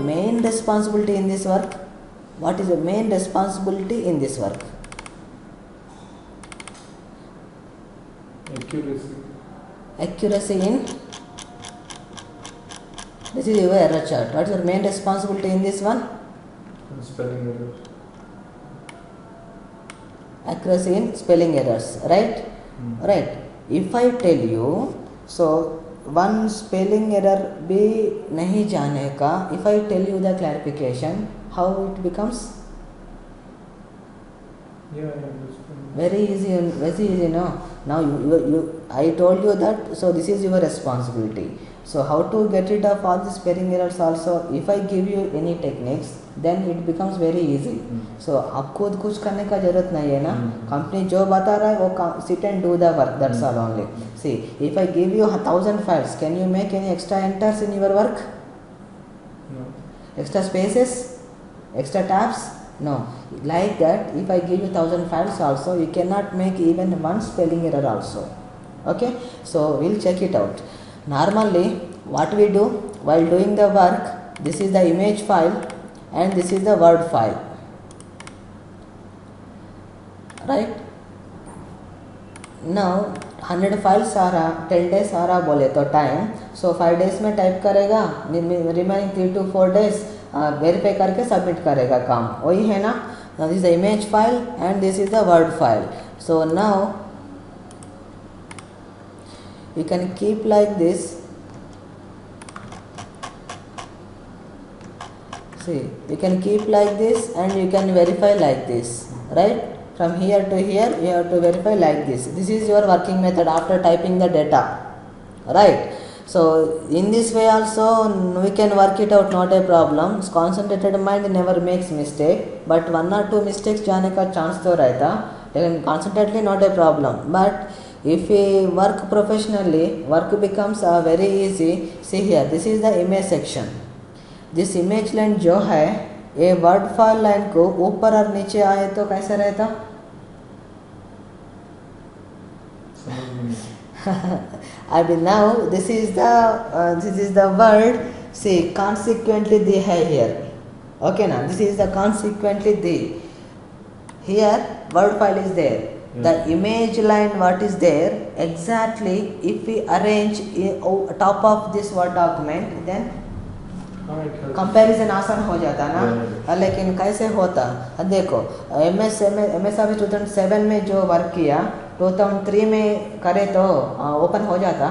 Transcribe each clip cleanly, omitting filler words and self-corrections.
main responsibility in this work? What is the main responsibility in this work? Accuracy in, this is your error chart. What is your main responsibility in this one? Spelling errors. Accuracy in spelling errors, right? Right. If I tell you, so one spelling error भी नहीं जाने का, if I tell you the clarification, how it becomes? Yeah, I understand. Very easy, no? Now I told you that, so this is your responsibility. So how to get rid of all the spelling errors also? If I give you any techniques, then it becomes very easy. So आप खुद कुछ करने का जरूरत नहीं है ना, company जो बता रहा है वो sit and do the work, that's all only. See, if I give you 1,000 files, can you make any extra enters in your work? No. Extra spaces? Extra tabs? No. Like that, if I give you 1,000 files also, you cannot make even one spelling error also. Okay? So we'll check it out. Normally, what we do while doing the work, this is the image file and this is the word file. Right? Now 100 files आ रहा, 10 days आ रहा बोले तो time, so 5 days में type करेगा, remaining 3 to 4 days verify करके submit करेगा काम, वही है ना. Now this is the image file and this is the word file. So now you can keep like this. See, you can keep like this and you can verify like this, right? From here to here you have to verify like this. This is your working method after typing the data, right? So in this way also we can work it out, not a problem. Concentrated mind never makes mistake, but 1 or 2 mistakes जाने का chance तो रहता, लेकिन concentratedly not a problem. But if we work professionally, work becomes very easy. See here, this is the image section. This image line जो है, ये word file line को ऊपर और नीचे आए तो कैसा रहता? I mean now this is the word. See, consequently the है here. Okay ना? This is the consequently the. Here word file is there. The image line what is there exactly if we arrange top of this word document, then comparison आसान हो जाता ना. लेकिन कैसे होता, देखो एमएस अभी 2007 में जो वर्क किया 2003 में करे तो ओपन हो जाता,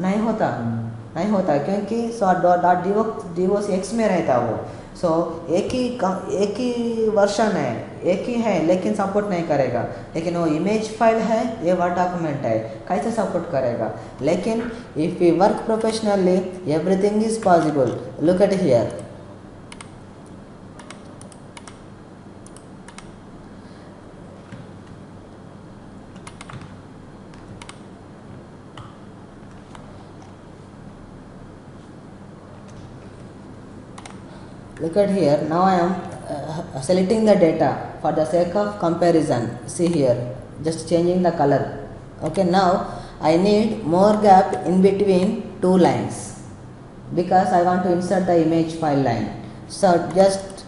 नहीं होता क्योंकि डॉट एक्स में रहता वो. सो एक ही वर्जन है, एक ही है, लेकिन सपोर्ट नहीं करेगा. लेकिन वो इमेज फाइल है, ये वर्ड डॉक्यूमेंट है, कैसे सपोर्ट करेगा. लेकिन if we work professionally everything is possible. Look at here. Look at here. Now I am selecting the data for the sake of comparison. See here, just changing the color. Okay, now I need more gap in between 2 lines because I want to insert the image file line. So just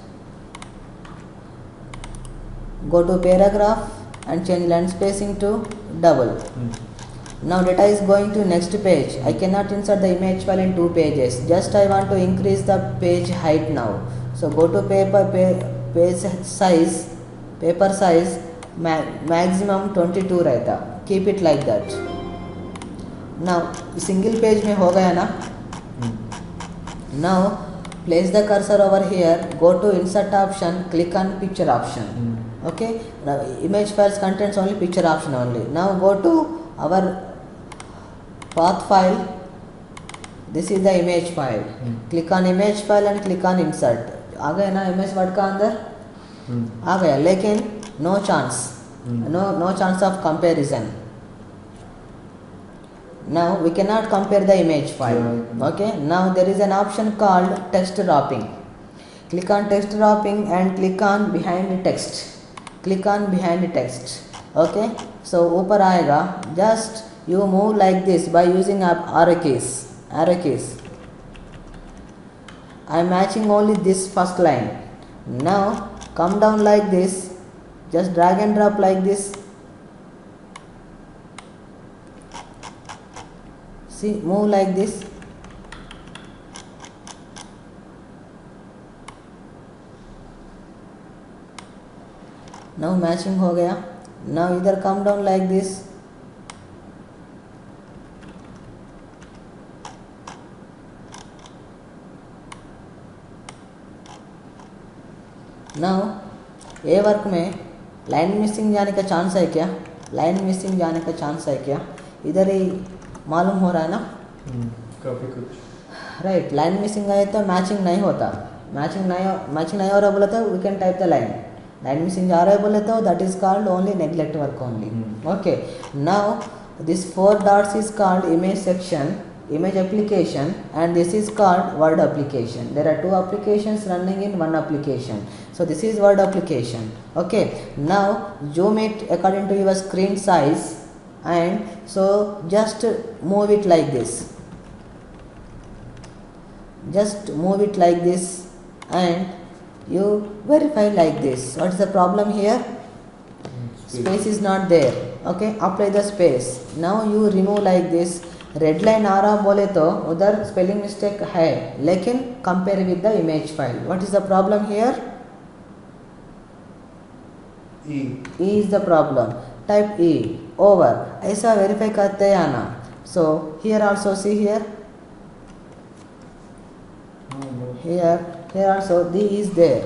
go to paragraph and change line spacing to double. Now data is going to next page. I cannot insert the image file in 2 pages. Just I want to increase the page height now. So go to page size, maximum 22 रहता. Keep it like that. Now single page में हो गया ना. Now place the cursor over here. Go to insert option. Click on picture option. Okay. Now image files contains only picture option only. Now go to our path file. This is the image file. Click on image file and click on insert. आ गया ना image word का अंदर, आ गया, लेकिन no chance of comparison. Now we cannot compare the image file. Okay. Now there is an option called text wrapping. Click on text wrapping and click on behind the text. Click on behind the text. Okay. So ऊपर आएगा. Just you move like this by using arrow keys. I am matching only this first line. Now come down like this, just drag and drop like this. See, move like this. Now matching हो गया. Now इधर come down like this. Now ये work में line missing जाने का chance है क्या? Line missing जाने का चांस है क्या? इधर ही मालूम हो रहा है ना? काफ़ी कुछ राइट. लाइन मिसिंग आए तो मैचिंग नहीं होता. मैचिंग नहीं हो रहा बोले तो we can type the line. Line missing जा रहा है बोले तो that is called only neglect work only. Okay. Now this 4 dots is called image section, image application, and this is called word application. There are 2 applications running in one application. So this is word application. Okay. Now zoom it according to your screen size, and so just move it like this. Just move it like this and you verify like this. What is the problem here? Space is not there. Okay, apply the space. Now you remove like this. Red line आ रहा बोले तो उधर spelling mistake है, लेकिन compare with the image file. What is the problem here? E is the problem. Type E over. ऐसा verify करते हैं आना. So here also see here. Here also D is there.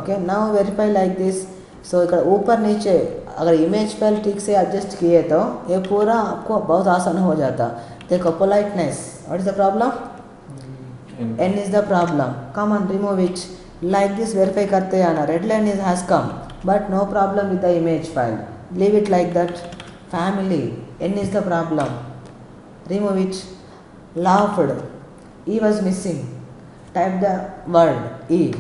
Okay. Now verify like this. So ఇక్కడ ऊपर नीचे अगर image file ठीक से एडजस्ट किए तो ये पूरा आपको बहुत आसान हो जाता. देखो politeness. What is the problem? N is the problem. Come on, remove it. Like this verify करते आना. Red line is has come, but no problem with the image file. Leave it like that. Family. N is the problem. Remove it. Laughed. E was missing. Type the word E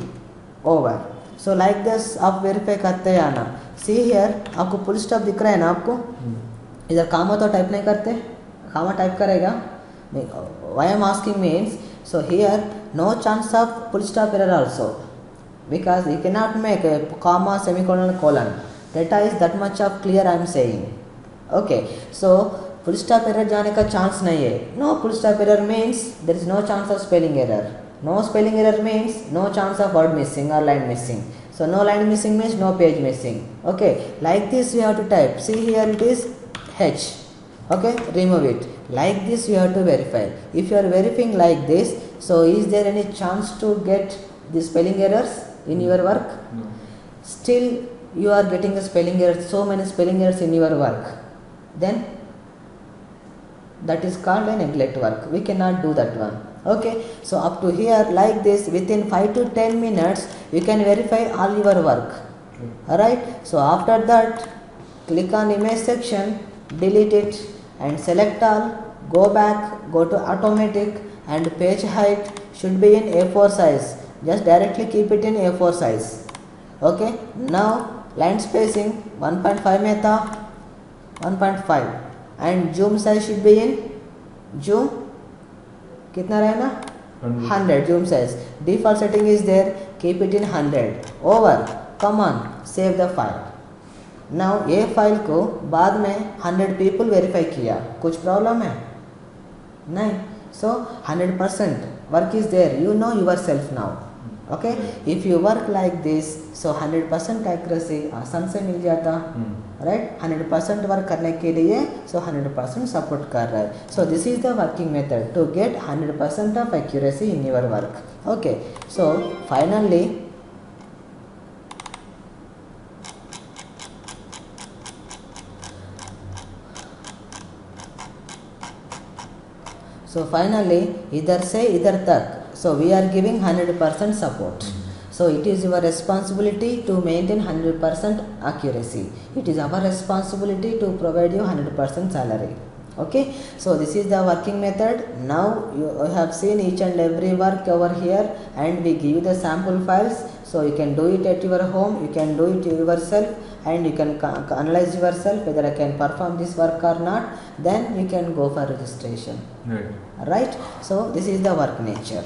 over. So like this आप verify करते आना. See here आपको full stop दिख रहा है ना आपको? इधर कामा तो टाइप नहीं करते. कामा टाइप करेगा. Why I am asking means, so here no chance of full stop error also, because you cannot make a comma, semicolon, colon. Data is that much of clear I am saying. Okay, so full stop error जाने का chance नहीं है. No full stop error means there is no chance of spelling error. No spelling error means no chance of word missing or line missing. So no line missing means no page missing. Okay, like this we have to type. See here it is H. Okay, remove it. Like this you have to verify. If you are verifying like this, so is there any chance to get the spelling errors in your work? No. Still you are getting a spelling error, so many spelling errors in your work. Then that is called a neglect work. We cannot do that one. Okay, so up to here like this, within 5 to 10 minutes you can verify all your work. Alright, so after that click on image section, delete it and select all, go back, go to automatic, and page height should be in A4 size. Just directly keep it in A4 size. Okay, now line spacing 1.5 में था, 1.5, and zoom size should be in zoom कितना रहना 100 zoom size. Default setting is there, keep it in 100. Over. Come on, save the file. Now ये file को बाद में 100 people verify किया, कुछ प्रॉब्लम है नहीं. So 100% work is there. You know yourself now. Okay, if you work like this, so 100% accuracy आसान से मिल जाता. राइट, 100% वर्क करने के लिए सो 100% सपोर्ट कर रहा है. So this is the working method to get 100% of accuracy in your work. Okay, so finally इधर से इधर तक, so we are giving 100% support. So it is your responsibility to maintain 100% accuracy. It is our responsibility to provide you 100% salary. Okay, so this is the working method. Now you have seen each and every work over here, and we give you the sample files, so you can do it at your home, you can do it yourself, and you can analyze yourself whether I can perform this work or not. Then you can go for registration. Right, so this is the work nature.